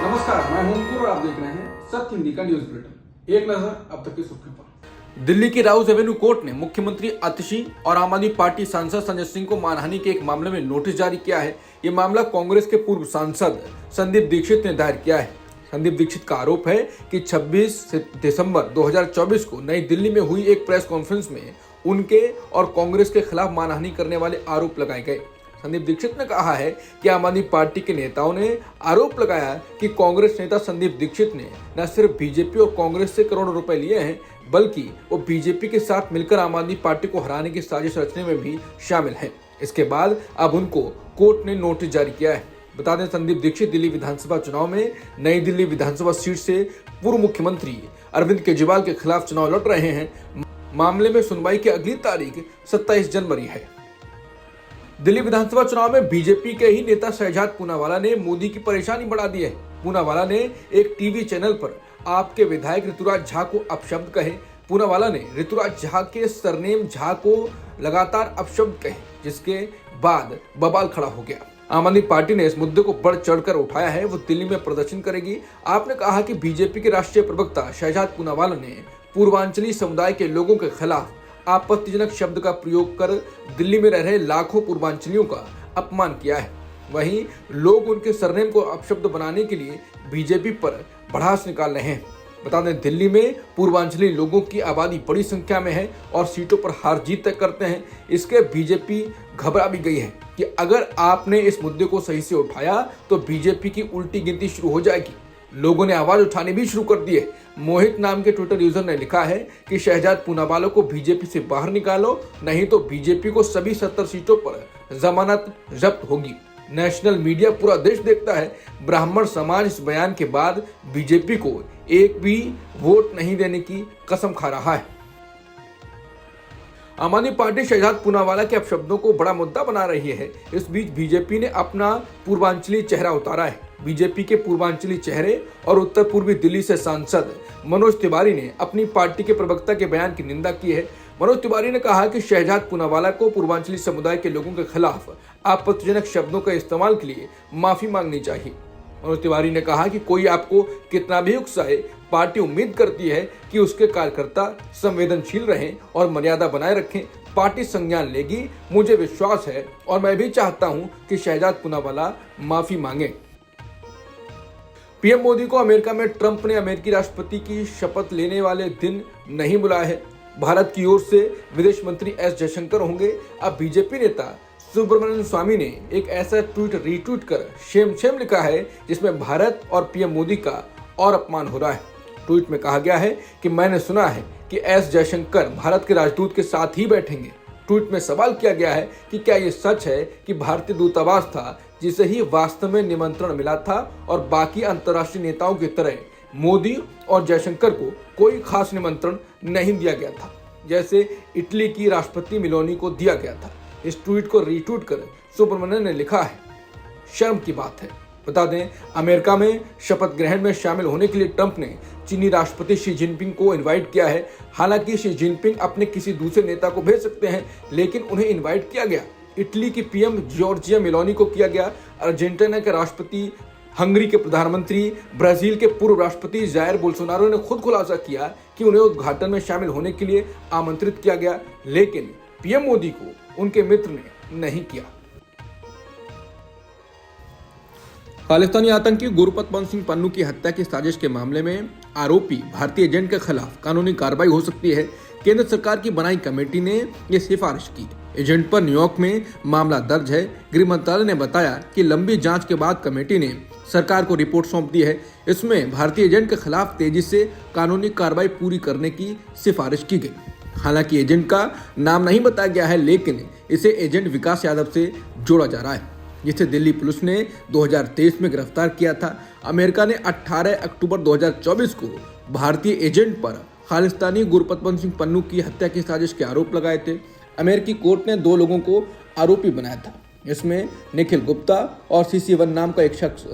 नमस्कार, मैं हूं अंकुर और आप देख रहे हैं सत्य हिंदी का न्यूज बुलेटिन। एक नजर अब तक की सुर्खियों पर। दिल्ली की राउस एवेन्यू कोर्ट ने मुख्यमंत्री आतिशी और आम आदमी पार्टी सांसद संजय सिंह को मानहानि के एक मामले में नोटिस जारी किया है। ये मामला कांग्रेस के पूर्व सांसद संदीप दीक्षित ने दायर किया है। संदीप दीक्षित का आरोप है कि 26 दिसंबर 2024 को नई दिल्ली में हुई एक प्रेस कॉन्फ्रेंस में उनके और कांग्रेस के खिलाफ मानहानि करने वाले आरोप लगाए गए। संदीप दीक्षित ने कहा है कि आम आदमी पार्टी के नेताओं ने आरोप लगाया कि कांग्रेस नेता संदीप दीक्षित ने न सिर्फ बीजेपी और कांग्रेस से करोड़ों रुपए लिए हैं, बल्कि वो बीजेपी के साथ मिलकर आम आदमी पार्टी को हराने की साजिश रचने में भी शामिल हैं। इसके बाद अब उनको कोर्ट ने नोटिस जारी किया है। बता दें, संदीप दीक्षित दिल्ली विधानसभा चुनाव में नई दिल्ली विधानसभा सीट से पूर्व मुख्यमंत्री अरविंद केजरीवाल के खिलाफ चुनाव लड़ रहे हैं। मामले में सुनवाई की अगली तारीख 27 जनवरी है। दिल्ली विधानसभा चुनाव में बीजेपी के ही नेता शहजाद पूनावाला ने मोदी की परेशानी बढ़ा दी है। पूनावाला ने एक टीवी चैनल पर आपके विधायक ऋतुराज झा को अपशब्द कहे। पूनावाला ने ऋतुराज झा के सरनेम झा को लगातार अपशब्द कहे, जिसके बाद बवाल खड़ा हो गया। आम आदमी पार्टी ने इस मुद्दे को बढ़ चढ़कर उठाया है। वो दिल्ली में प्रदर्शन करेगी। आपने कहा कि बीजेपी के राष्ट्रीय प्रवक्ता शहजाद पूनावाला ने पूर्वांचली समुदाय के लोगों के खिलाफ आपत्तिजनक शब्द का प्रयोग कर दिल्ली में रह रहे लाखों पूर्वांचलियों का अपमान किया है। वहीं लोग उनके सरनेम को अपशब्द बनाने के लिए बीजेपी पर भड़ास निकाल रहे हैं। बता दें, दिल्ली में पूर्वांचली लोगों की आबादी बड़ी संख्या में है और सीटों पर हार जीत तय करते हैं। इसके बीजेपी घबरा भी गई है कि अगर आपने इस मुद्दे को सही से उठाया तो बीजेपी की उल्टी गिनती शुरू हो जाएगी। लोगों ने आवाज उठानी भी शुरू कर दी है। मोहित नाम के ट्विटर यूजर ने लिखा है कि शहजाद पूनावाला को बीजेपी से बाहर निकालो, नहीं तो बीजेपी को सभी 70 सीटों पर जमानत जब्त होगी। नेशनल मीडिया पूरा देश देखता है। ब्राह्मण समाज इस बयान के बाद बीजेपी को एक भी वोट नहीं देने की कसम खा रहा है। आम आदमी पार्टी शहजाद पूनावाला के अपशब्दों को बड़ा मुद्दा बना रही है। इस बीच बीजेपी ने अपना पूर्वांचली चेहरा उतारा है। बीजेपी के पूर्वांचली चेहरे और उत्तर पूर्वी दिल्ली से सांसद मनोज तिवारी ने अपनी पार्टी के प्रवक्ता के बयान की निंदा की है। मनोज तिवारी ने कहा कि शहजाद पूनावाला को पूर्वांचली समुदाय के लोगों के खिलाफ आपत्तिजनक शब्दों का इस्तेमाल के लिए माफी मांगनी चाहिए। मनोज तिवारी ने कहा कि कोई आपको कितना भी उकसाए, पार्टी उम्मीद करती है कि उसके कार्यकर्ता संवेदनशील रहें और मर्यादा बनाए रखें। पार्टी संज्ञान लेगी। मुझे विश्वास है और मैं भी चाहता हूं कि शहजाद पूनावाला माफी मांगे। पीएम मोदी को अमेरिका में ट्रंप ने अमेरिकी राष्ट्रपति की शपथ लेने वाले दिन नहीं बुलाया है। भारत की ओर से विदेश मंत्री एस जयशंकर होंगे। अब बीजेपी नेता सुब्रमण्यम स्वामी ने एक ऐसा ट्वीट रीट्वीट कर शेम शेम लिखा है, जिसमें भारत और पीएम मोदी का और अपमान हो रहा है। ट्वीट में कहा गया है कि मैंने सुना है कि एस जयशंकर भारत के राजदूत के साथ ही बैठेंगे। ट्वीट में सवाल किया गया है कि क्या ये सच है कि भारतीय दूतावास था जिसे ही वास्तव में निमंत्रण मिला था और बाकी अंतर्राष्ट्रीय नेताओं की तरह मोदी और जयशंकर को कोई खास निमंत्रण नहीं दिया गया था, जैसे इटली की राष्ट्रपति मेलोनी को दिया गया था। इस ट्वीट को रीट्वीट कर सुब्रमण्यम ने लिखा है, शर्म की बात है। बता दें, अमेरिका में शपथ ग्रहण में शामिल होने के लिए ट्रंप ने चीनी राष्ट्रपति शी जिनपिंग को इनवाइट किया है। हालांकि शी जिनपिंग अपने किसी दूसरे नेता को भेज सकते हैं, लेकिन उन्हें इनवाइट किया गया। इटली की पीएम जॉर्जिया मेलोनी को किया गया। अर्जेंटीना के राष्ट्रपति, हंगरी के प्रधानमंत्री, ब्राजील के पूर्व राष्ट्रपति जायर बोल्सोनारो ने खुद खुलासा किया कि उन्हें उद्घाटन में शामिल होने के लिए आमंत्रित किया गया, लेकिन पीएम मोदी को उनके मित्र ने नहीं किया। खालिस्तानी आतंकी गुरपतवंत सिंह पन्नू की हत्या की साजिश के मामले में आरोपी भारतीय एजेंट के खिलाफ कानूनी कार्रवाई हो सकती है। केंद्र सरकार की बनाई कमेटी ने यह सिफारिश की। एजेंट पर न्यूयॉर्क में मामला दर्ज है। गृह मंत्रालय ने बताया कि लंबी जांच के बाद कमेटी ने सरकार को रिपोर्ट सौंप दी है। इसमें भारतीय एजेंट के खिलाफ तेजी से कानूनी कार्रवाई पूरी करने की सिफारिश की गई। हालांकि एजेंट का नाम नहीं बताया गया है, लेकिन इसे एजेंट विकास यादव से जोड़ा जा रहा है, जिसे दिल्ली पुलिस ने 2023 में गिरफ्तार किया था। अमेरिका ने 18 अक्टूबर 2024 को भारतीय एजेंट पर खालिस्तानी गुरपतवंत सिंह पन्नू की हत्या की साजिश के आरोप लगाए थे। अमेरिकी कोर्ट ने 2 लोगों को आरोपी बनाया था। इसमें निखिल गुप्ता और CC1 नाम का एक शख्स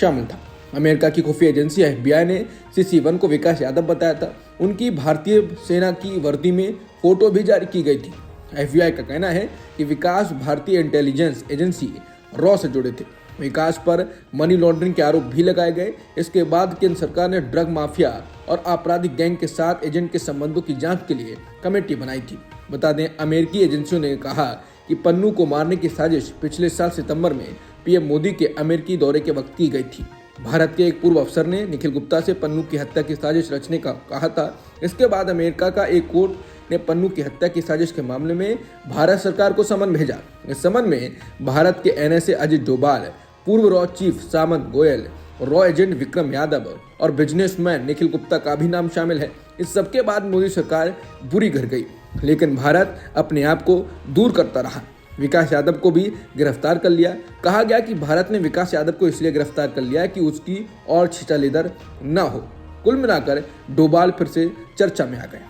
शामिल था। अमेरिका की खुफिया एजेंसी FBI ने CC1 को विकास यादव बताया था। उनकी भारतीय सेना की वर्दी में फोटो भी जारी की गई थी। FBI का कहना है कि विकास भारतीय इंटेलिजेंस एजेंसी रॉ से जुड़े थे। विकास पर मनी लॉन्ड्रिंग के आरोप भी लगाए गए। इसके बाद केंद्र सरकार ने ड्रग माफिया और आपराधिक गैंग के साथ एजेंट के संबंधों की जांच के लिए कमेटी बनाई थी। बता दें, अमेरिकी एजेंसियों ने कहा कि पन्नू को मारने की साजिश पिछले साल सितंबर में पीएम मोदी के अमेरिकी दौरे के वक्त की गई थी। भारत के एक पूर्व अफसर ने निखिल गुप्ता से पन्नू की हत्या की साजिश रचने का कहा था। इसके बाद अमेरिका का एक कोर्ट ने पन्नू की हत्या की साजिश के मामले में भारत सरकार को समन भेजा। इस समन में भारत के एनएसए अजित डोभाल, पूर्व रॉ चीफ सामंत गोयल, रॉ एजेंट विक्रम यादव और बिजनेसमैन निखिल गुप्ता का भी नाम शामिल है। इस सबके बाद मोदी सरकार बुरी घर गई, लेकिन भारत अपने आप को दूर करता रहा। विकास यादव को भी गिरफ्तार कर लिया। कहा गया कि भारत ने विकास यादव को इसलिए गिरफ्तार कर लिया कि उसकी और छिछालेदर न हो। कुल मिलाकर डोभाल फिर से चर्चा में आ गए।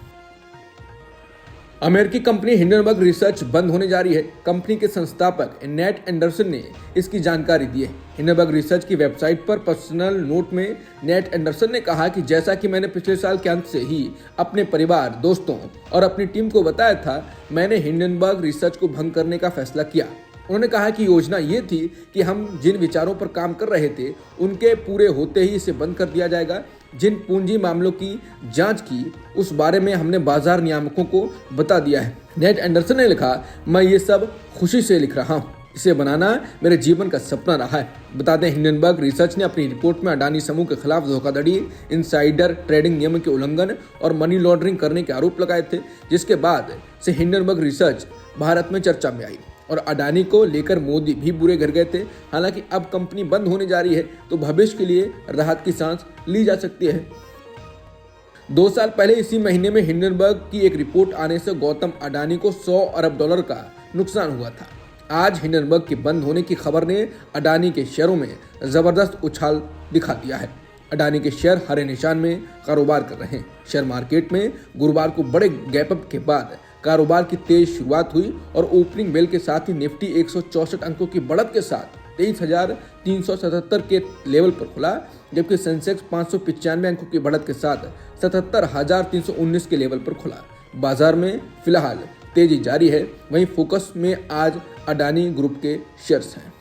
अमेरिकी कंपनी हिंडनबर्ग रिसर्च बंद होने जा रही है। कंपनी के संस्थापक नेट एंडरसन ने इसकी जानकारी दी है। हिंडनबर्ग रिसर्च की वेबसाइट पर पर्सनल नोट में नेट एंडरसन ने कहा कि जैसा कि मैंने पिछले साल के अंत से ही अपने परिवार, दोस्तों और अपनी टीम को बताया था, मैंने हिंडनबर्ग रिसर्च को भंग करने का फैसला किया। उन्होंने कहा कि योजना ये थी कि हम जिन विचारों पर काम कर रहे थे उनके पूरे होते ही इसे बंद कर दिया जाएगा। जिन पूंजी मामलों की जांच की उस बारे में हमने बाजार नियामकों को बता दिया है। नेट एंडरसन ने लिखा, मैं ये सब खुशी से लिख रहा हूँ। इसे बनाना मेरे जीवन का सपना रहा है। बता दें, हिंडनबर्ग रिसर्च ने अपनी रिपोर्ट में अडानी समूह के खिलाफ धोखाधड़ी, इनसाइडर ट्रेडिंग नियम के उल्लंघन और मनी लॉन्ड्रिंग करने के आरोप लगाए थे, जिसके बाद से हिंडनबर्ग रिसर्च भारत में चर्चा में आई और अडानी को लेकर मोदी भी बुरे घर गए थे। हालांकि अब कंपनी बंद होने जा रही है तो भविष्य के लिए राहत की सांस ली जा सकती है। 2 साल पहले इसी महीने में हिंडनबर्ग की एक रिपोर्ट आने से गौतम अडानी को $100 अरब का नुकसान हुआ था। आज हिंडनबर्ग के बंद होने की खबर ने अडानी के शेयरों में जबरदस्त उछाल दिखा दिया है। अडानी के शेयर हरे निशान में कारोबार कर रहे हैं। शेयर मार्केट में गुरुवार को बड़े गैपअप के बाद कारोबार की तेज शुरुआत हुई और ओपनिंग बेल के साथ ही निफ्टी 164 अंकों की बढ़त के साथ 23,377 के लेवल पर खुला, जबकि सेंसेक्स 595 अंकों की बढ़त के साथ 77,319 के लेवल पर खुला। बाजार में फिलहाल तेजी जारी है। वहीं फोकस में आज अडानी ग्रुप के शेयर्स हैं।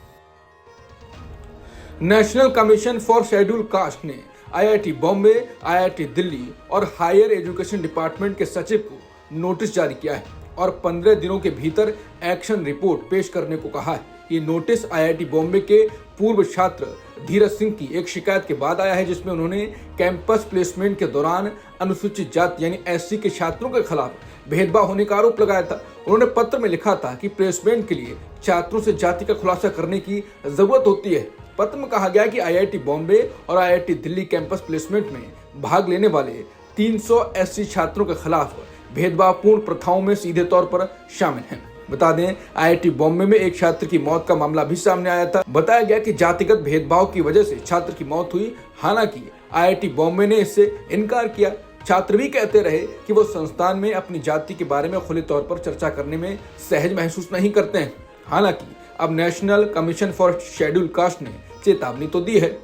National commission for scheduled caste ने आईआईटी बॉम्बे, आईआईटी दिल्ली और हायर एजुकेशन डिपार्टमेंट के सचिव को नोटिस जारी किया है और 15 दिनों के भीतर एक्शन रिपोर्ट पेश करने को कहा है। ये नोटिस आईआईटी बॉम्बे के पूर्व छात्र धीरज सिंह की एक शिकायत के बाद आया है, जिसमें उन्होंने कैंपस प्लेसमेंट के दौरान अनुसूचित जाति यानी एससी के छात्रों के खिलाफ भेदभाव होने का आरोप लगाया था। उन्होंने पत्र में लिखा था कि प्लेसमेंट के लिए छात्रों से जाति का खुलासा करने की जरूरत होती है। पत्र में कहा गया कि आईआईटी बॉम्बे और आईआईटी दिल्ली कैंपस प्लेसमेंट में भाग लेने वाले 300 एससी छात्रों के खिलाफ भेदभावपूर्ण प्रथाओं में सीधे तौर पर शामिल हैं। बता दें, आईआईटी बॉम्बे में एक छात्र की मौत का मामला भी सामने आया था। बताया गया कि जातिगत भेदभाव की वजह से छात्र की मौत हुई। हालांकि आईआईटी बॉम्बे ने इससे इनकार किया। छात्र भी कहते रहे कि वो संस्थान में अपनी जाति के बारे में खुले तौर पर चर्चा करने में सहज महसूस नहीं करते हैं। हालांकि अब national commission for scheduled caste ने चेतावनी तो दी है।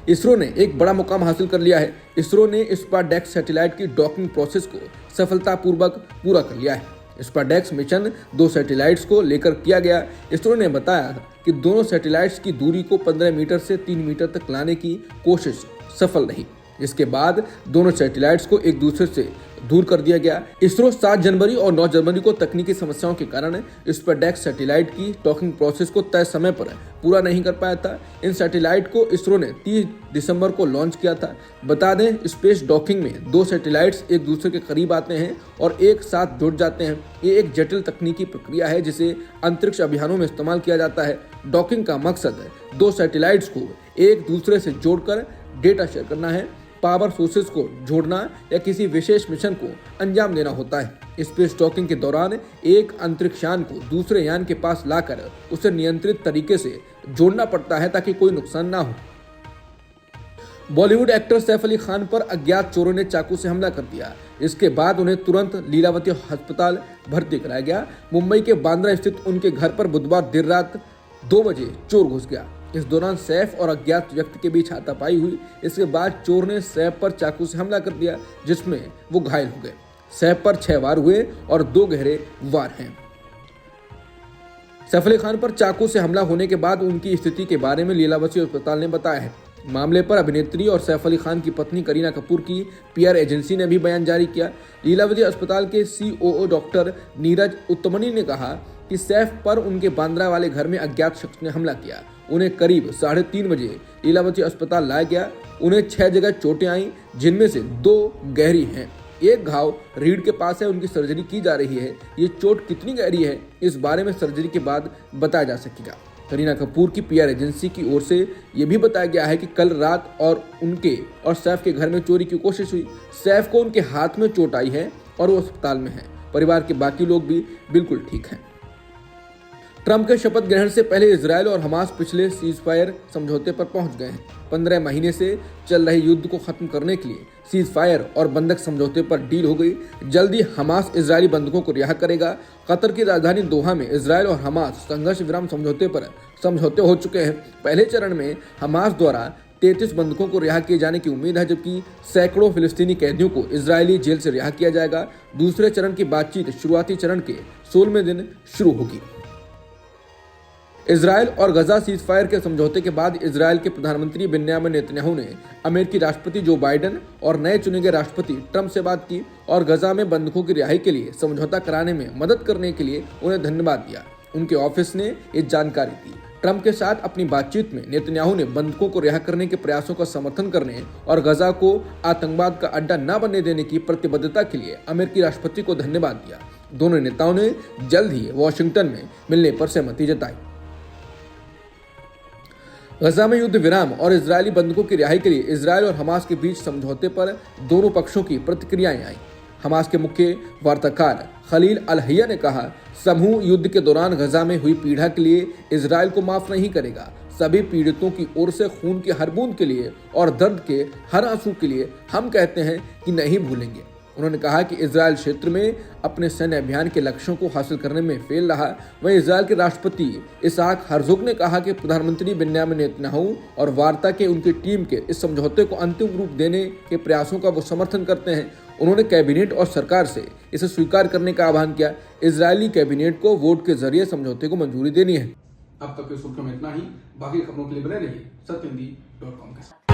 इसरो ने एक बड़ा मुकाम हासिल कर लिया है। इसरो ने स्पारडेक्स सैटेलाइट की डॉकिंग प्रोसेस को सफलतापूर्वक पूरा कर लिया है। स्पारडेक्स मिशन 2 सैटेलाइट्स को लेकर किया गया। इसरो ने बताया कि दोनों सैटेलाइट्स की दूरी को 15 मीटर से 3 मीटर तक लाने की कोशिश सफल रही। इसके बाद दोनों सैटेलाइट्स को एक दूसरे से दूर कर दिया गया। इसरो 7 जनवरी और 9 जनवरी को तकनीकी समस्याओं के कारण स्पारडेक्स सैटेलाइट की डॉकिंग प्रोसेस को तय समय पर पूरा नहीं कर पाया था। इन सैटेलाइट को इसरो ने 30 दिसंबर को लॉन्च किया था। बता दें, स्पेस डॉकिंग में 2 सैटेलाइट्स एक दूसरे के करीब आते हैं और एक साथ जुड़ जाते हैं। ये एक जटिल तकनीकी प्रक्रिया है जिसे अंतरिक्ष अभियानों में इस्तेमाल किया जाता है। डॉकिंग का मकसद 2 सैटेलाइट्स को एक दूसरे से जोड़कर डेटा शेयर करना है, पावर सोर्सेज को जोड़ना या किसी विशेष मिशन को अंजाम देना होता है। स्पेस डॉकिंग के दौरान एक अंतरिक्ष यान को दूसरे यान के पास लाकर उसे नियंत्रित तरीके से जोड़ना पड़ता है ताकि कोई नुकसान ना हो। बॉलीवुड एक्टर सैफ अली खान पर अज्ञात चोरों ने चाकू से हमला कर दिया। इसके बाद उन्हें तुरंत लीलावती अस्पताल भर्ती कराया गया। मुंबई के बांद्रा स्थित उनके घर पर बुधवार देर रात 2 बजे चोर घुस गया। इस दौरान सैफ और अज्ञात व्यक्ति के बीच हाथापाई हुई। इसके बाद चोर ने सैफ पर चाकू से हमला कर दिया, जिसमें वो घायल हो गए। सैफ पर 6 वार हुए और 2 गहरे वार हैं। सैफ अली खान पर चाकू से हमला होने के बाद उनकी स्थिति के बारे में लीलावती अस्पताल ने बताया है। मामले पर अभिनेत्री और सैफ अली खान की पत्नी करीना कपूर की पीआर एजेंसी ने भी बयान जारी किया। लीलावती अस्पताल के सीओओ डॉक्टर नीरज उत्तमनी ने कहा कि सैफ पर उनके बांद्रा वाले घर में अज्ञात शख्स ने हमला किया। उन्हें करीब 3:30 बजे लीलावती अस्पताल लाया गया। उन्हें 6 जगह चोटें आईं, जिनमें से 2 गहरी हैं। एक घाव रीढ़ के पास है, उनकी सर्जरी की जा रही है। ये चोट कितनी गहरी है, इस बारे में सर्जरी के बाद बताया जा सकेगा। करीना कपूर की पीआर एजेंसी की ओर से यह भी बताया गया है कि कल रात और उनके और सैफ के घर में चोरी की कोशिश हुई। सैफ को उनके हाथ में चोट आई है और वो अस्पताल में है। परिवार के बाकी लोग भी बिल्कुल ठीक हैं। ट्रंप के शपथ ग्रहण से पहले इजरायल और हमास पिछले सीजफायर समझौते पर पहुंच गए हैं। 15 महीने से चल रहे युद्ध को खत्म करने के लिए सीजफायर और बंधक समझौते पर डील हो गई। जल्दी हमास इजरायली बंधकों को रिहा करेगा। कतर की राजधानी दोहा में इजरायल और हमास संघर्ष विराम समझौते पर समझौते हो चुके हैं। पहले चरण में हमास द्वारा 33 बंधकों को रिहा किए जाने की उम्मीद है, जबकि सैकड़ों फिलिस्तीनी कैदियों को इजरायली जेल से रिहा किया जाएगा। दूसरे चरण की बातचीत शुरुआती चरण के 16वें दिन शुरू होगी। इजरायल और गजा सीजफायर के समझौते के बाद इजरायल के प्रधानमंत्री बेन्यामिन नेतन्याहू ने अमेरिकी राष्ट्रपति जो बाइडेन और नए चुने गए राष्ट्रपति ट्रंप से बात की और गजा में बंधकों की रिहाई के लिए समझौता कराने में मदद करने के लिए उन्हें धन्यवाद दिया। उनके ऑफिस ने ये जानकारी दी। ट्रंप के साथ अपनी बातचीत में नेतन्याहू ने बंधकों को रिहा करने के प्रयासों का समर्थन करने और गजा को आतंकवाद का अड्डा न बनने देने की प्रतिबद्धता के लिए अमेरिकी राष्ट्रपति को धन्यवाद दिया। दोनों नेताओं ने जल्द ही वॉशिंगटन में मिलने पर सहमति जताई। गजा में युद्ध विराम और इजरायली बंधकों की रिहाई के लिए इजरायल और हमास के बीच समझौते पर दोनों पक्षों की प्रतिक्रियाएं आई। हमास के मुख्य वार्ताकार खलील अल-हैया ने कहा, समूह युद्ध के दौरान गजा में हुई पीड़ा के लिए इजरायल को माफ नहीं करेगा। सभी पीड़ितों की ओर से खून की हर बूंद के लिए और दर्द के हर आंसू के लिए हम कहते हैं कि नहीं भूलेंगे। उन्होंने कहा कि इजरायल क्षेत्र में अपने सैन्य अभियान के लक्ष्यों को हासिल करने में फेल रहा। वहीं इजरायल के राष्ट्रपति इसहाक हर्जोग ने कहा कि प्रधानमंत्री बेन्यामिन नेतन्याहू और वार्ता के उनकी टीम के इस समझौते को अंतिम रूप देने के प्रयासों का वो समर्थन करते हैं। उन्होंने कैबिनेट और सरकार से इसे स्वीकार करने का आह्वान किया। इजरायली कैबिनेट को वोट के जरिए समझौते को मंजूरी देनी है। अब तक की सुर्खियों में इतना ही। बाकी खबरों के लिए बने रहिए सत्यहिंदी.com के साथ।